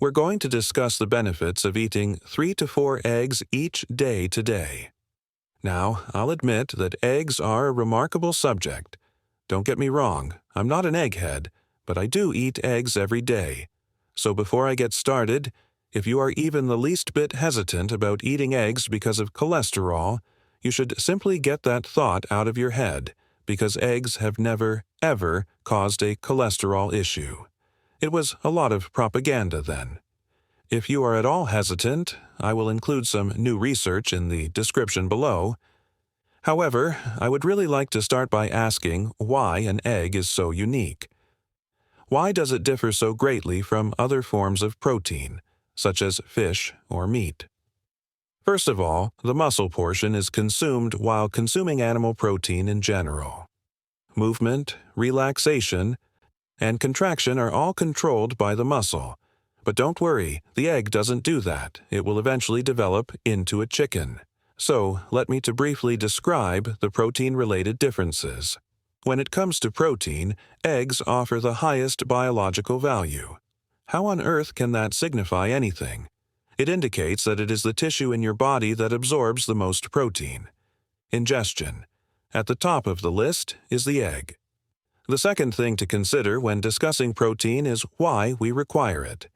We're going to discuss the benefits of eating 3 to 4 eggs each day today. Now, I'll admit that eggs are a remarkable subject. Don't get me wrong, I'm not an egghead, but I do eat eggs every day. So before I get started, if you are even the least bit hesitant about eating eggs because of cholesterol, you should simply get that thought out of your head, because eggs have never, ever caused a cholesterol issue. It was a lot of propaganda then. If you are at all hesitant, I will include some new research in the description below. However, I would really like to start by asking why an egg is so unique. Why does it differ so greatly from other forms of protein, such as fish or meat? First of all, the muscle portion is consumed while consuming animal protein in general. Movement, relaxation, and contraction are all controlled by the muscle. But don't worry, the egg doesn't do that. It will eventually develop into a chicken. So, let me briefly describe the protein-related differences. When it comes to protein, eggs offer the highest biological value. How on earth can that signify anything? It indicates that it is the tissue in your body that absorbs the most protein. Ingestion. At the top of the list is the egg. The second thing to consider when discussing protein is why we require it.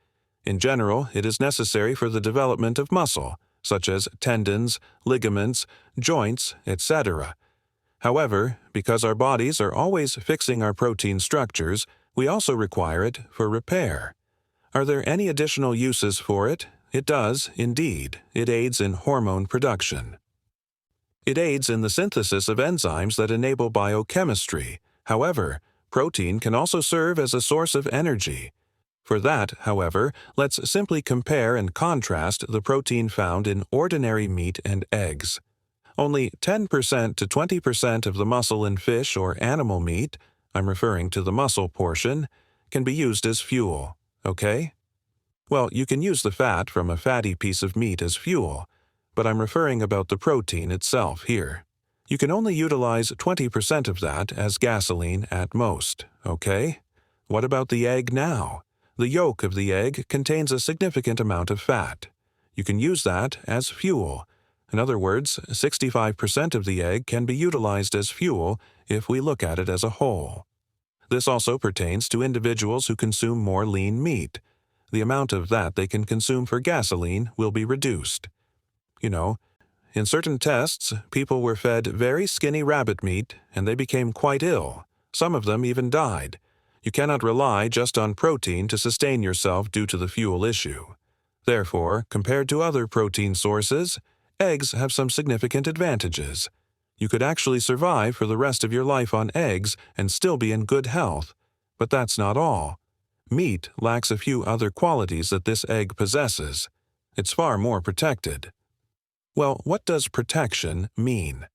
In general, it is necessary for the development of muscle, such as tendons, ligaments, joints, etc. However, because our bodies are always fixing our protein structures, we also require it for repair. Are there any additional uses for it? It does, indeed. It aids in hormone production. It aids in the synthesis of enzymes that enable biochemistry. However, protein can also serve as a source of energy. For that, however, let's simply compare and contrast the protein found in ordinary meat and eggs. Only 10% to 20% of the muscle in fish or animal meat, I'm referring to the muscle portion, can be used as fuel, okay? Well, you can use the fat from a fatty piece of meat as fuel, but I'm referring about the protein itself here. You can only utilize 20% of that as gasoline at most, okay? What about the egg now? The yolk of the egg contains a significant amount of fat. You can use that as fuel. In other words, 65% of the egg can be utilized as fuel if we look at it as a whole. This also pertains to individuals who consume more lean meat. The amount of that they can consume for gasoline will be reduced. You know, in certain tests, people were fed very skinny rabbit meat and they became quite ill. Some of them even died. You cannot rely just on protein to sustain yourself due to the fuel issue. Therefore, compared to other protein sources, eggs have some significant advantages. You could actually survive for the rest of your life on eggs and still be in good health. But that's not all. Meat lacks a few other qualities that this egg possesses. It's far more protected. Well, what does protection mean?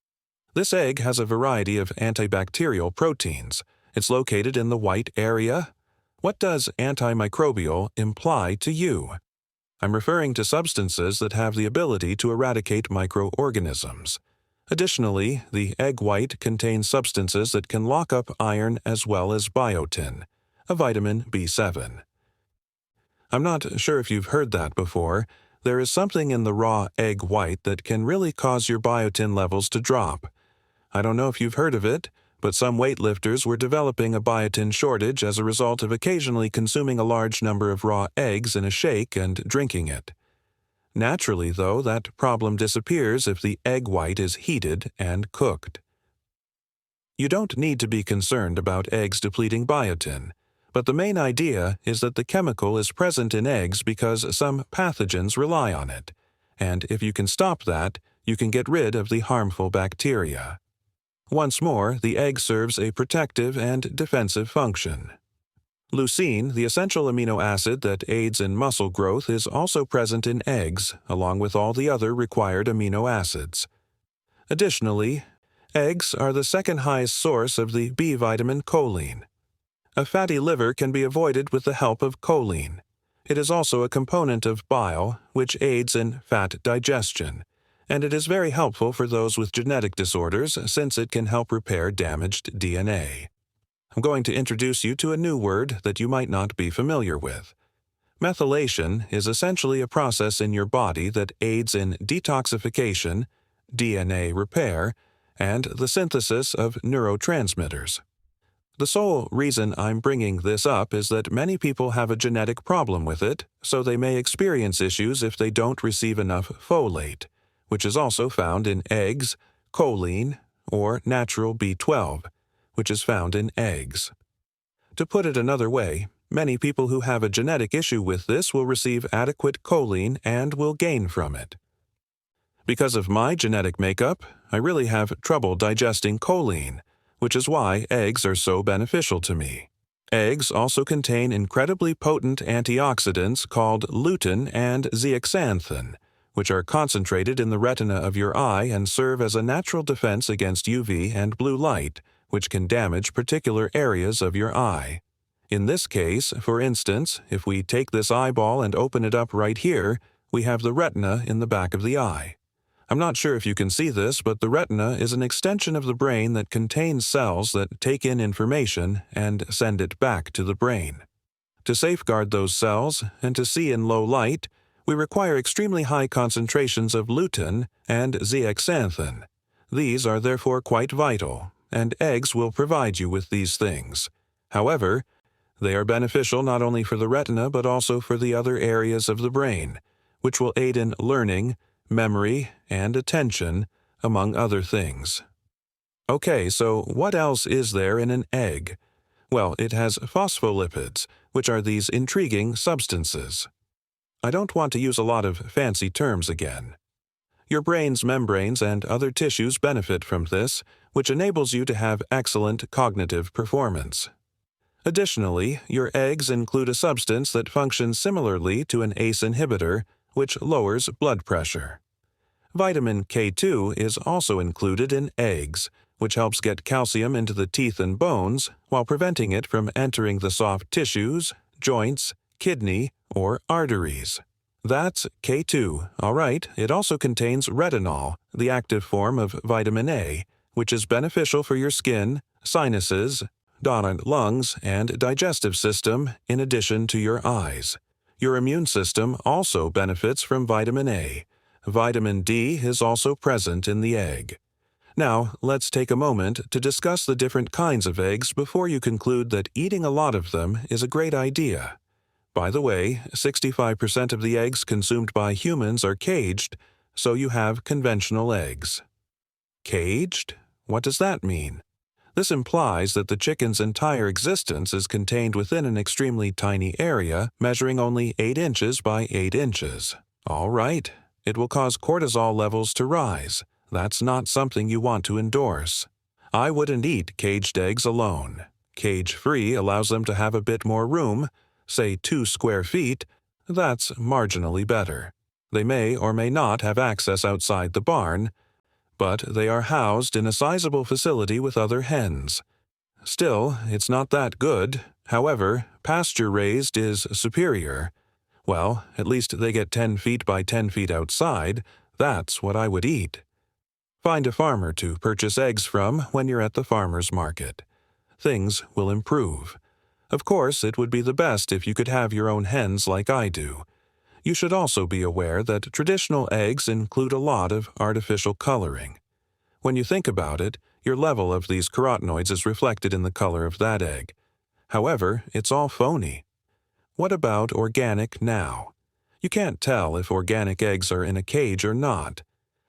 This egg has a variety of antibacterial proteins. It's located in the white area. What does antimicrobial imply to you? I'm referring to substances that have the ability to eradicate microorganisms. Additionally, the egg white contains substances that can lock up iron as well as biotin, a vitamin B7. I'm not sure if you've heard that before. There is something in the raw egg white that can really cause your biotin levels to drop. I don't know if you've heard of it, but some weightlifters were developing a biotin shortage as a result of occasionally consuming a large number of raw eggs in a shake and drinking it. Naturally, though, that problem disappears if the egg white is heated and cooked. You don't need to be concerned about eggs depleting biotin, but the main idea is that the chemical is present in eggs because some pathogens rely on it, and if you can stop that, you can get rid of the harmful bacteria. Once more, the egg serves a protective and defensive function. Leucine, the essential amino acid that aids in muscle growth, is also present in eggs, along with all the other required amino acids. Additionally, eggs are the second highest source of the B vitamin choline. A fatty liver can be avoided with the help of choline. It is also a component of bile, which aids in fat digestion, and it is very helpful for those with genetic disorders since it can help repair damaged DNA. I'm going to introduce you to a new word that you might not be familiar with. Methylation is essentially a process in your body that aids in detoxification, DNA repair, and the synthesis of neurotransmitters. The sole reason I'm bringing this up is that many people have a genetic problem with it, so they may experience issues if they don't receive enough folate, which is also found in eggs, choline, or natural B12, which is found in eggs. To put it another way, many people who have a genetic issue with this will receive adequate choline and will gain from it. Because of my genetic makeup, I really have trouble digesting choline, which is why eggs are so beneficial to me. Eggs also contain incredibly potent antioxidants called lutein and zeaxanthin, which are concentrated in the retina of your eye and serve as a natural defense against UV and blue light, which can damage particular areas of your eye. In this case, for instance, if we take this eyeball and open it up right here, we have the retina in the back of the eye. I'm not sure if you can see this, but the retina is an extension of the brain that contains cells that take in information and send it back to the brain. To safeguard those cells and to see in low light, we require extremely high concentrations of lutein and zeaxanthin. These are therefore quite vital, and eggs will provide you with these things. However, they are beneficial not only for the retina but also for the other areas of the brain, which will aid in learning, memory, and attention, among other things. Okay, so what else is there in an egg? Well, it has phospholipids, which are these intriguing substances. I don't want to use a lot of fancy terms again. Your brain's membranes and other tissues benefit from this, which enables you to have excellent cognitive performance. Additionally, your eggs include a substance that functions similarly to an ACE inhibitor, which lowers blood pressure. Vitamin K2 is also included in eggs, which helps get calcium into the teeth and bones while preventing it from entering the soft tissues, joints, kidney, or arteries. That's K2, all right. It also contains retinol, the active form of vitamin A, which is beneficial for your skin, sinuses, lungs, and digestive system, in addition to your eyes. Your immune system also benefits from vitamin A. Vitamin D is also present in the egg. Now, let's take a moment to discuss the different kinds of eggs before you conclude that eating a lot of them is a great idea. By the way, 65% of the eggs consumed by humans are caged, so you have conventional eggs. Caged? What does that mean? This implies that the chicken's entire existence is contained within an extremely tiny area, measuring only 8 inches by 8 inches. All right. It will cause cortisol levels to rise. That's not something you want to endorse. I wouldn't eat caged eggs alone. Cage-free allows them to have a bit more room, say 2 square feet. That's marginally better. They may or may not have access outside the barn, but they are housed in a sizable facility with other hens. Still, it's not that good. However, pasture-raised is superior. Well, at least they get 10 feet by 10 feet outside. That's what I would eat. Find a farmer to purchase eggs from when you're at the farmer's market. Things will improve. Of course, it would be the best if you could have your own hens like I do. You should also be aware that traditional eggs include a lot of artificial coloring. When you think about it, your level of these carotenoids is reflected in the color of that egg. However, it's all phony. What about organic now? You can't tell if organic eggs are in a cage or not.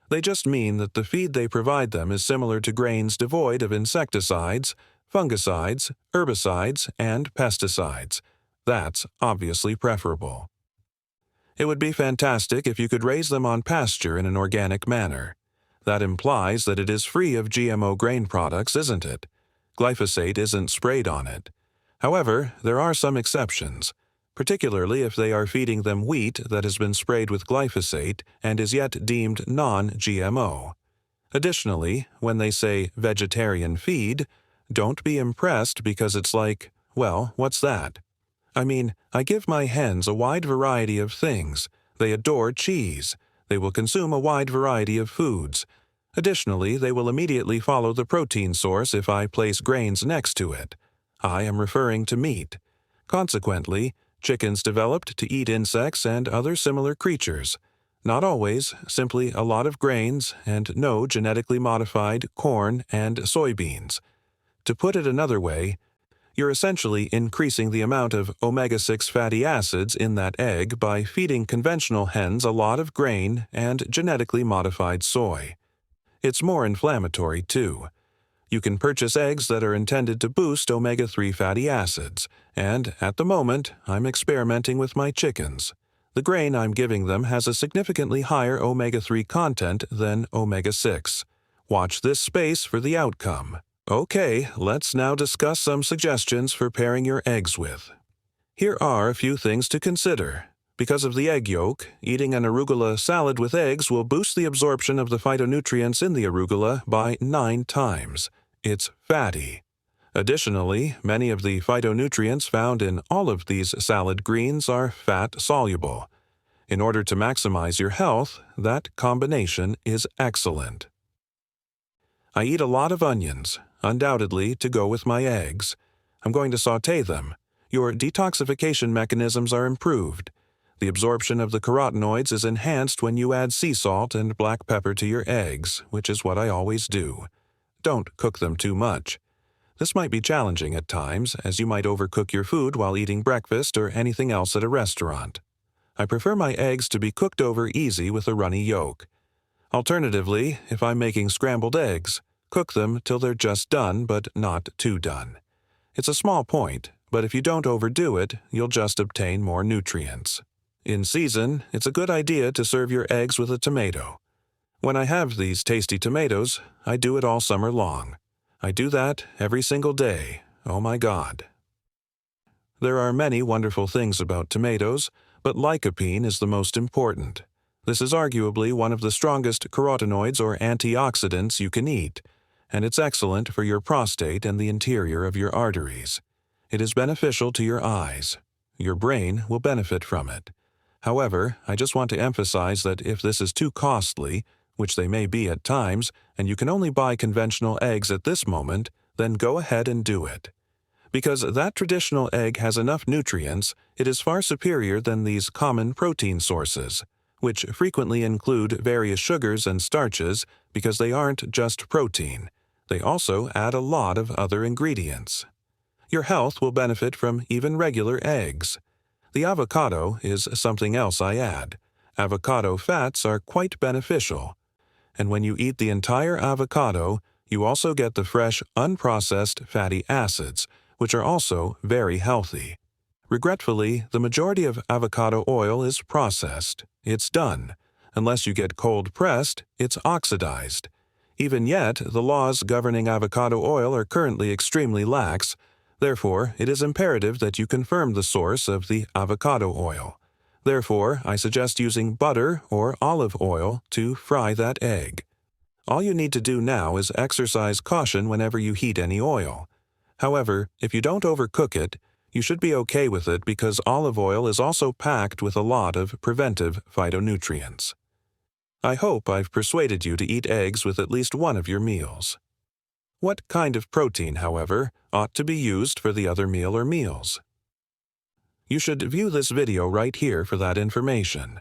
They just mean that the feed they provide them is similar to grains devoid of insecticides, fungicides, herbicides, and pesticides. That's obviously preferable. It would be fantastic if you could raise them on pasture in an organic manner. That implies that it is free of GMO grain products, isn't it? Glyphosate isn't sprayed on it. However, there are some exceptions, particularly if they are feeding them wheat that has been sprayed with glyphosate and is yet deemed non-GMO. Additionally, when they say vegetarian feed, don't be impressed because it's like, well, what's that? I mean, I give my hens a wide variety of things. They adore cheese. They will consume a wide variety of foods. Additionally, they will immediately follow the protein source if I place grains next to it. I am referring to meat. Consequently, Chickens developed to eat insects and other similar creatures. Not always, simply a lot of grains and no genetically modified corn and soybeans. To put it another way, you're essentially increasing the amount of omega-6 fatty acids in that egg by feeding conventional hens a lot of grain and genetically modified soy. It's more inflammatory, too. You can purchase eggs that are intended to boost omega-3 fatty acids, and at the moment, I'm experimenting with my chickens. The grain I'm giving them has a significantly higher omega-3 content than omega-6. Watch this space for the outcome. Okay, let's now discuss some suggestions for pairing your eggs with. Here are a few things to consider. Because of the egg yolk, eating an arugula salad with eggs will boost the absorption of the phytonutrients in the arugula by 9 times. It's fatty. Additionally, many of the phytonutrients found in all of these salad greens are fat-soluble. In order to maximize your health, that combination is excellent. I eat a lot of onions, undoubtedly to go with my eggs. I'm going to sauté them. Your detoxification mechanisms are improved. The absorption of the carotenoids is enhanced when you add sea salt and black pepper to your eggs, which is what I always do. Don't cook them too much. This might be challenging at times, as you might overcook your food while eating breakfast or anything else at a restaurant. I prefer my eggs to be cooked over easy with a runny yolk. Alternatively, if I'm making scrambled eggs, cook them till they're just done but not too done. It's a small point, but if you don't overdo it, you'll just obtain more nutrients. In season, it's a good idea to serve your eggs with a tomato. When I have these tasty tomatoes, I do it all summer long. I do that every single day. Oh my God. There are many wonderful things about tomatoes, but lycopene is the most important. This is arguably one of the strongest carotenoids or antioxidants you can eat, and it's excellent for your prostate and the interior of your arteries. It is beneficial to your eyes. Your brain will benefit from it. However, I just want to emphasize that if this is too costly, which they may be at times, and you can only buy conventional eggs at this moment, then go ahead and do it. Because that traditional egg has enough nutrients, it is far superior than these common protein sources, which frequently include various sugars and starches because they aren't just protein. They also add a lot of other ingredients. Your health will benefit from even regular eggs. The avocado is something else I add. Avocado fats are quite beneficial. And when you eat the entire avocado, you also get the fresh, unprocessed fatty acids, which are also very healthy. Regretfully, the majority of avocado oil is processed. It's done. Unless you get cold-pressed, it's oxidized. Even yet, the laws governing avocado oil are currently extremely lax. Therefore, it is imperative that you confirm the source of the avocado oil. Therefore, I suggest using butter or olive oil to fry that egg. All you need to do now is exercise caution whenever you heat any oil. However, if you don't overcook it, you should be okay with it because olive oil is also packed with a lot of preventive phytonutrients. I hope I've persuaded you to eat eggs with at least one of your meals. What kind of protein, however, ought to be used for the other meal or meals? You should view this video right here for that information.